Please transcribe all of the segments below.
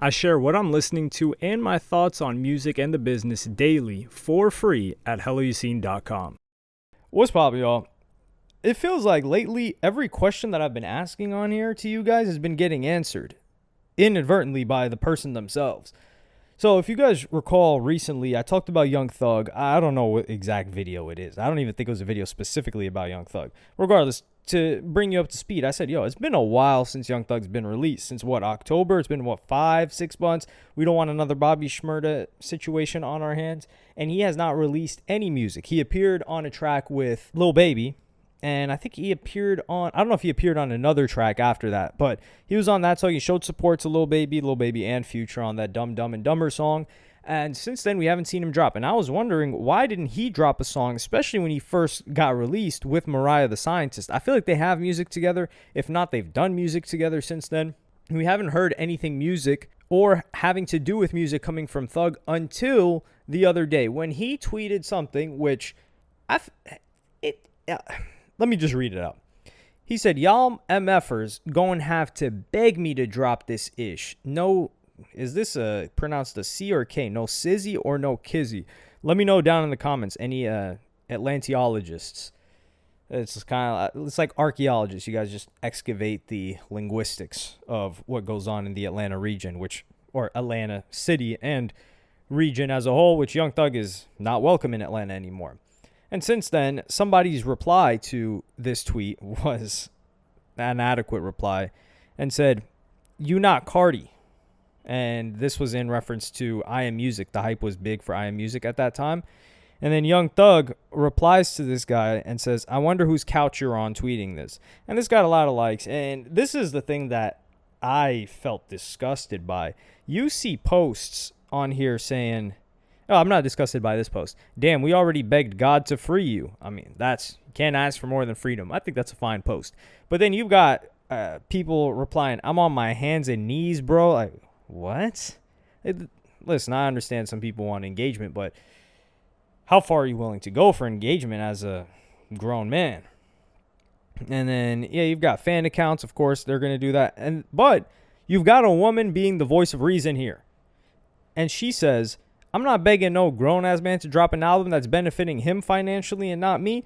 I share what I'm listening to and my thoughts on music and the business daily for free at helloyassine.com. What's poppin', y'all? It feels like lately every question that I've been asking on here to you guys has been getting answered inadvertently by the person themselves. So if you guys recall recently, I talked about Young Thug. I don't know what exact video it is. I don't even think it was a video specifically about Young Thug. Regardless, to bring you up to speed, I said, it's been a while since Young Thug's been released. Since what, October? It's been, 5-6 months? We don't want another Bobby Shmurda situation on our hands. And he has not released any music. He appeared on a track with Lil Baby. And I think he appeared on, I don't know if he appeared on another track after that, but he was on that song. He showed support to Lil Baby and Future on that Dumb and Dumber song. And since then, we haven't seen him drop. And I was wondering, why didn't he drop a song, especially when he first got released with Mariah the Scientist? I feel like they have music together. If not, they've done music together since then. We haven't heard anything music or having to do with music coming from Thug until the other day when he tweeted something, which let me just read it out. He said, "Y'all MFers gonna have to beg me to drop this ish. No, is this pronounced a C or a K? No sizzy or no kizzy? Let me know down in the comments. Any Atlanteologists? It's like archaeologists. You guys just excavate the linguistics of what goes on in the Atlanta region, or Atlanta city and region as a whole, which Young Thug is not welcome in Atlanta anymore." And since then, somebody's reply to this tweet was an adequate reply and said, "You not Cardi." And this was in reference to I Am Music. The hype was big for I Am Music at that time. And then Young Thug replies to this guy and says, "I wonder whose couch you're on tweeting this." And this got a lot of likes. And this is the thing that I felt disgusted by. You see posts on here saying, "Oh, I'm not disgusted by this post. Damn, we already begged God to free you." I mean, you can't ask for more than freedom. I think that's a fine post. But then you've got people replying, "I'm on my hands and knees, bro." Like, what? Listen, I understand some people want engagement, but how far are you willing to go for engagement as a grown man? And then, you've got fan accounts. Of course, they're going to do that. But you've got a woman being the voice of reason here. And she says, "I'm not begging no grown-ass man to drop an album that's benefiting him financially and not me."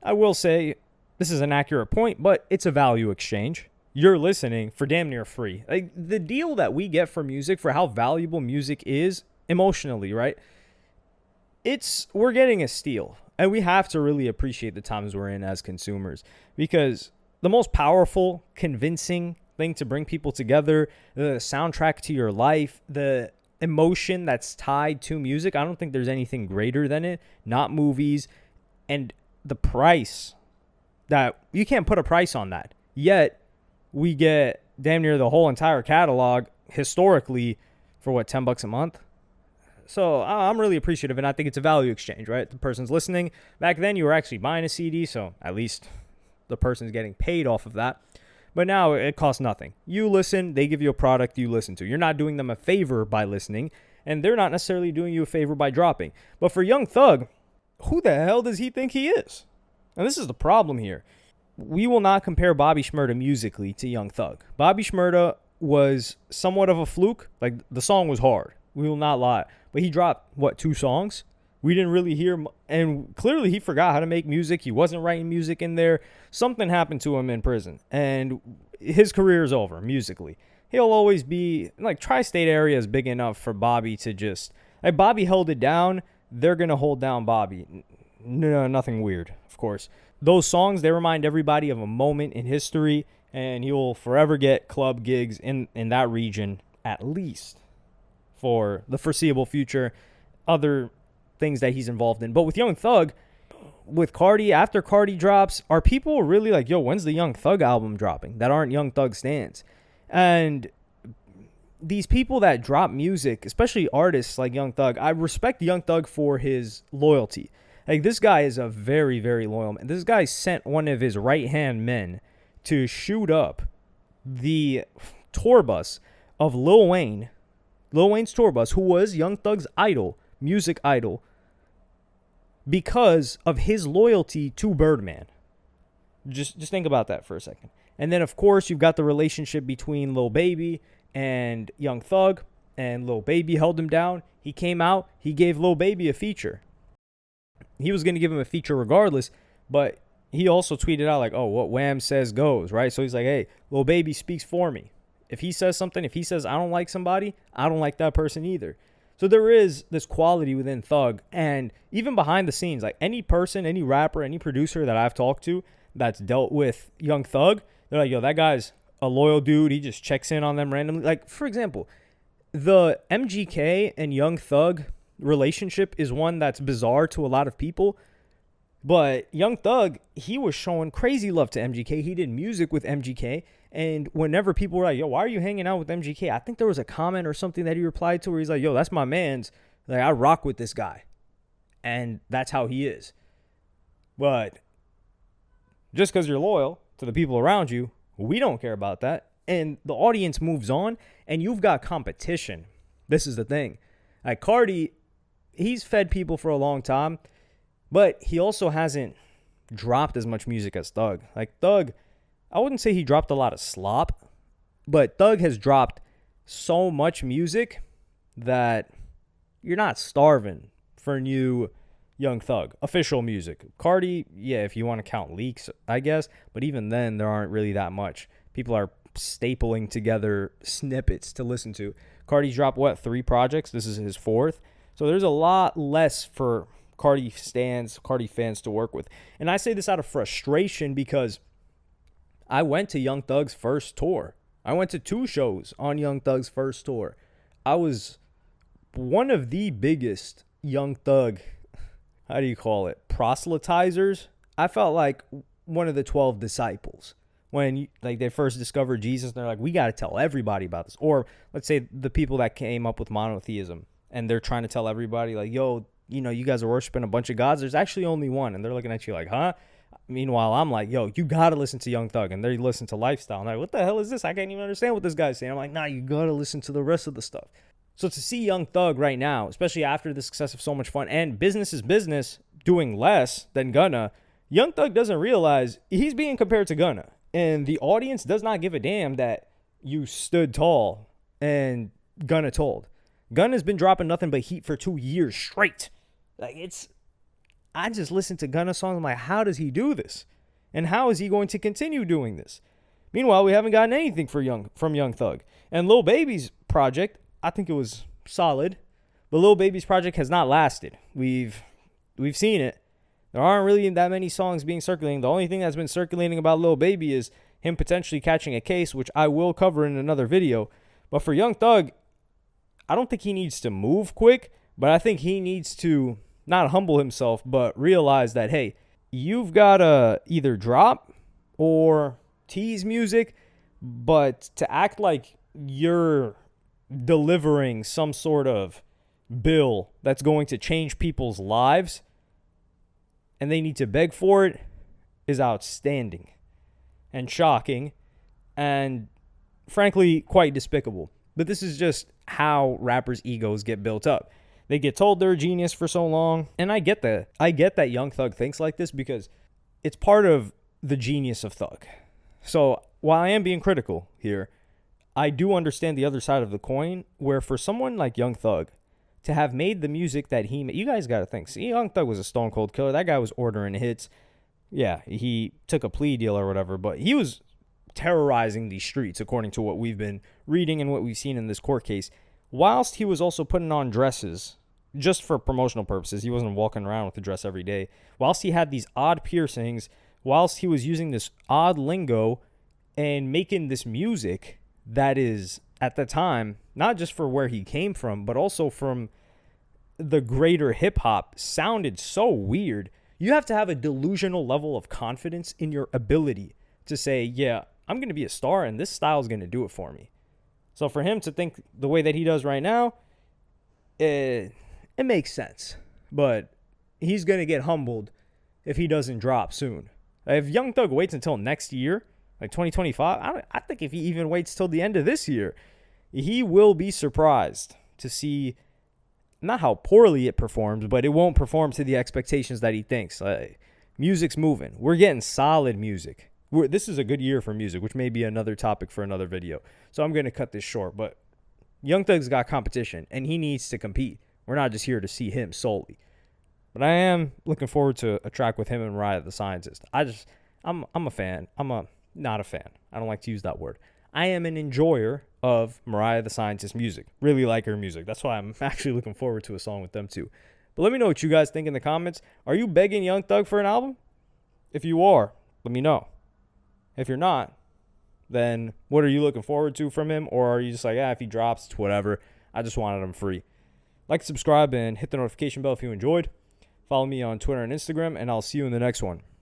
I will say this is an accurate point, but it's a value exchange. You're listening for damn near free. Like, the deal that we get for music, for how valuable music is emotionally, right? We're getting a steal. And we have to really appreciate the times we're in as consumers, because the most powerful, convincing thing to bring people together, the soundtrack to your life, the emotion that's tied to music, I don't think there's anything greater than it. Not movies. And the price, that you can't put a price on that, yet we get damn near the whole entire catalog historically for $10 a month. So I'm really appreciative, and I think it's a value exchange, right? The person's listening. Back then you were actually buying a CD, so at least the person's getting paid off of that. But now it costs nothing. You listen, they give you a product you listen to. You're not doing them a favor by listening, and they're not necessarily doing you a favor by dropping. But for Young Thug, who the hell does he think he is? And this is the problem here. We will not compare Bobby Shmurda musically to Young Thug. Bobby Shmurda was somewhat of a fluke. Like, the song was hard. We will not lie. But he dropped, 2 songs? We didn't really hear, and clearly he forgot how to make music. He wasn't writing music in there. Something happened to him in prison, and his career is over musically. He'll always be, tri-state area is big enough for Bobby to just, Bobby held it down. They're going to hold down Bobby. No, nothing weird, of course. Those songs, they remind everybody of a moment in history, and he will forever get club gigs in that region, at least for the foreseeable future. Other things that he's involved in. But with Young Thug, with Cardi, after Cardi drops, are people really like, when's the Young Thug album dropping, that aren't Young Thug stans? And these people that drop music, especially artists like Young Thug, I respect Young Thug for his loyalty. Like, this guy is a very, very loyal man. This guy sent one of his right-hand men to shoot up the tour bus of Lil Wayne's tour bus, who was Young Thug's idol, music idol, because of his loyalty to Birdman. Just think about that for a second. And then, of course, you've got the relationship between Lil Baby and Young Thug. and Lil Baby held him down. He came out, he gave Lil Baby a feature. He was going to give him a feature regardless, but he also tweeted out like, oh, what Wham says goes, right? So he's like, hey, Lil Baby speaks for me. If he says something, if he says I don't like somebody, I don't like that person either. So there is this quality within Thug, and even behind the scenes, like any person, any rapper, any producer that I've talked to that's dealt with Young Thug, they're like, yo, that guy's a loyal dude. He just checks in on them randomly. Like, for example, the MGK and Young Thug relationship is one that's bizarre to a lot of people. But Young Thug, he was showing crazy love to MGK. He did music with MGK. And whenever people were like, yo, why are you hanging out with MGK? I think there was a comment or something that he replied to where he's like, yo, that's my man's. Like, I rock with this guy. And that's how he is. But just because you're loyal to the people around you, we don't care about that. And the audience moves on, and you've got competition. This is the thing. Like, Cardi, he's fed people for a long time, but he also hasn't dropped as much music as Thug. Like, Thug, I wouldn't say he dropped a lot of slop, but Thug has dropped so much music that you're not starving for new Young Thug official music. Cardi, yeah, if you want to count leaks, I guess, but even then there aren't really that much. People are stapling together snippets to listen to. Cardi's dropped 3 projects? This is his 4th. So there's a lot less for Cardi fans to work with. And I say this out of frustration because I went to Young Thug's first tour. I went to 2 shows on Young Thug's first tour. I was one of the biggest Young Thug, how do you call it, proselytizers. I felt like one of the 12 disciples when they first discovered Jesus. And they're like, we got to tell everybody about this. Or let's say the people that came up with monotheism and they're trying to tell everybody like, yo, you guys are worshiping a bunch of gods. There's actually only one. And they're looking at you like, huh? Meanwhile, I'm like, yo, you got to listen to Young Thug. And they listen to Lifestyle. And they're like, what the hell is this? I can't even understand what this guy's saying. I'm like, nah, you got to listen to the rest of the stuff. So to see Young Thug right now, especially after the success of So Much Fun and Business is Business doing less than Gunna, Young Thug doesn't realize he's being compared to Gunna. And the audience does not give a damn that you stood tall and Gunna told. Gunna's been dropping nothing but heat for 2 years straight. I just listened to Gunna songs. I'm like, how does he do this? And how is he going to continue doing this? Meanwhile, we haven't gotten anything from Young Thug. And Lil Baby's project, I think it was solid. But Lil Baby's project has not lasted. We've seen it. There aren't really that many songs being circulating. The only thing that's been circulating about Lil Baby is him potentially catching a case, which I will cover in another video. But for Young Thug, I don't think he needs to move quick, but I think he needs to not humble himself, but realize that, hey, you've got to either drop or tease music, but to act like you're delivering some sort of bill that's going to change people's lives and they need to beg for it is outstanding and shocking and frankly quite despicable. But this is just how rappers' egos get built up. They get told they're a genius for so long. And I get that. I get that Young Thug thinks like this because it's part of the genius of Thug. So while I am being critical here, I do understand the other side of the coin where for someone like Young Thug to have made the music that he made, you guys got to think. See, Young Thug was a stone cold killer. That guy was ordering hits. Yeah, he took a plea deal or whatever, but he was terrorizing the streets according to what we've been reading and what we've seen in this court case. Whilst he was also putting on dresses just for promotional purposes. He wasn't walking around with a dress every day. Whilst he had these odd piercings, whilst he was using this odd lingo and making this music that is, at the time, not just for where he came from, but also from the greater hip-hop, sounded so weird. You have to have a delusional level of confidence in your ability to say, yeah, I'm going to be a star and this style is going to do it for me. So for him to think the way that he does right now, it makes sense. But he's going to get humbled if he doesn't drop soon. If Young Thug waits until next year, like 2025, I think if he even waits till the end of this year, he will be surprised to see not how poorly it performs, but it won't perform to the expectations that he thinks. Music's moving. We're getting solid music. This is a good year for music, which may be another topic for another video. So I'm going to cut this short, but Young Thug's got competition, and he needs to compete. We're not just here to see him solely. But I am looking forward to a track with him and Mariah the Scientist. I'm a fan. Not a fan. I don't like to use that word. I am an enjoyer of Mariah the Scientist music. Really like her music. That's why I'm actually looking forward to a song with them too. But let me know what you guys think in the comments. Are you begging Young Thug for an album? If you are, let me know. If you're not, then what are you looking forward to from him? Or are you just like, if he drops, it's whatever. I just wanted him free. Like, subscribe, and hit the notification bell if you enjoyed. Follow me on Twitter and Instagram, and I'll see you in the next one.